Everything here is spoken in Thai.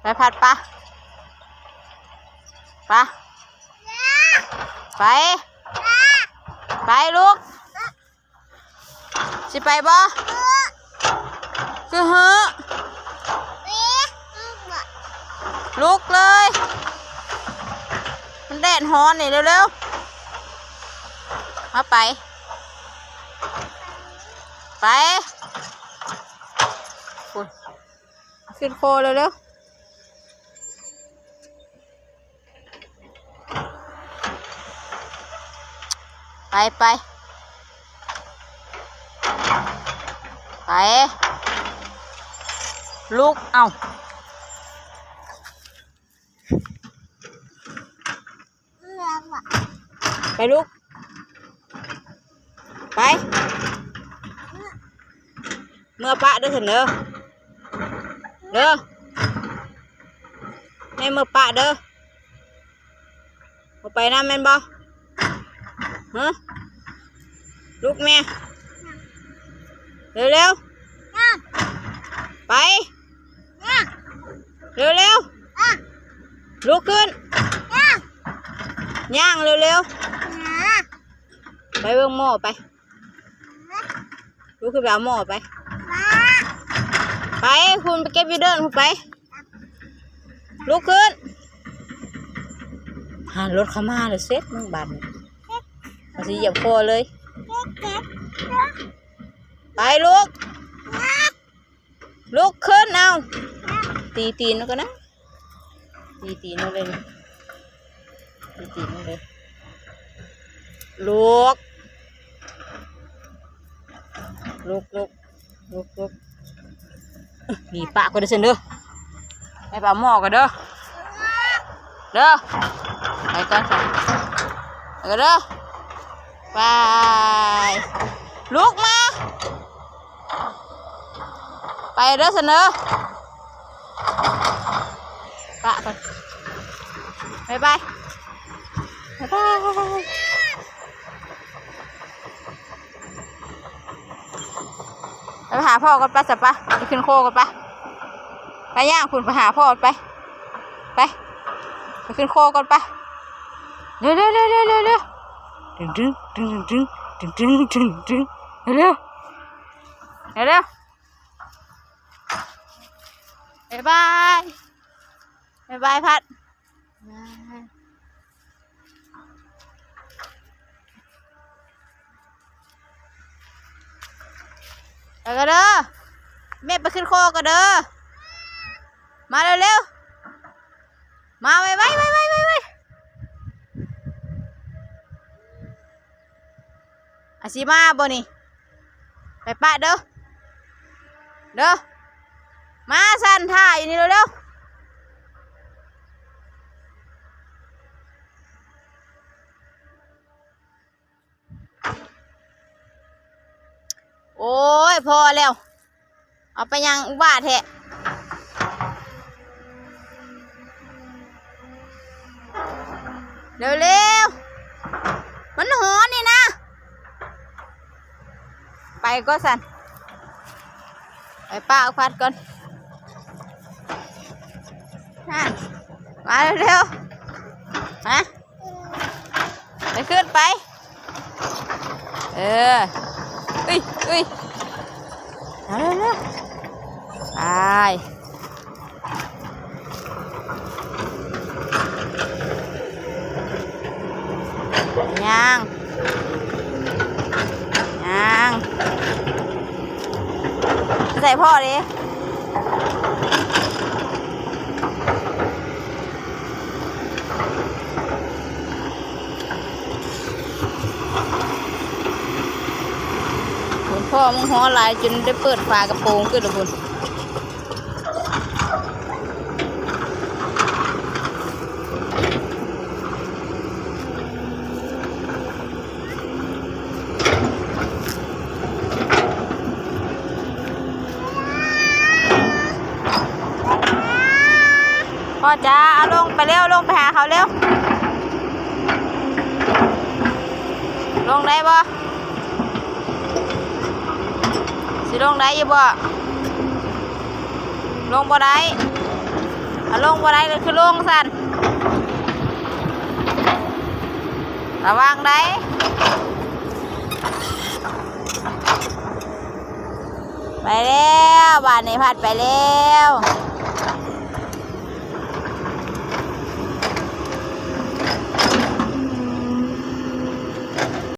ไปพัดปะปะไปไปลูกสิไปบ่คือหือลุกเลยมันแดดฮ้อนนี่เร็วๆมาไปขึ้นโคเร็วๆไปลุกเอาไปลุกไปเมื่อปะเด้อเถอะเด้อให้เมื่อปะเด้อไปน้ำแม่นบ่ฮะลุกแม่เร็วไปเร็วลุกขึ้นย่างเร็วไปเบิ่งหม้อไปลุกขึ้นไปเอาหม้อไปคุณไปเก็บวีเดินคุณไปลุกขึ้นหันรถเข้ามาเลยเซ็ตมึงบันเอาสิเหยียบคอเลยไปลุกขึ้นเอาตีตีนก็นะตีนเลยตีนเลยลุกนี่ปะก็ได้เสนเด้อให้ปะหม้อก็เด้อไปก่อนไปก็เด้อไปลุกมาไปเด้อเสนอปะก่อนไปหาพ่อกันไปสับปะไปขึ้นโคกันไปย่างคุณไปหาพ่อไปขึ้นโคกันไปเร็วดึงเร็วบ๊ายบายพัดไปกันเด้อแม่ไปขึ้นโคกันเด้อมาเร็วมาไวอาซิมาบ่นี่ไปปะเด้อมาสั่นท่าอยู่นี่เร็วโอ้ยพอแล้วเอาไปยังอุบาทแทะเร็วมันหอนนี่นะไปก็สั่นไปป้าเอาพัดก่อนมาเร็วมาไปขึ้นไปอุ้ยเอาเร็วไปย่างใส่พ่อดิพ่อมึงฮ้อลายจนได้เปิดฝากระโปรงขึ้นเลยคุณพ่อจ้าเอาลงไปเร็วลงไปหาเขาเร็วลงได้บ่สิลงได้ยี่บ่ลงบ่ได้ เอาลงบ่ได้เลยคือลงสั่นระวังได้ไปแล้วบ้านนี้พัดไปแล้ว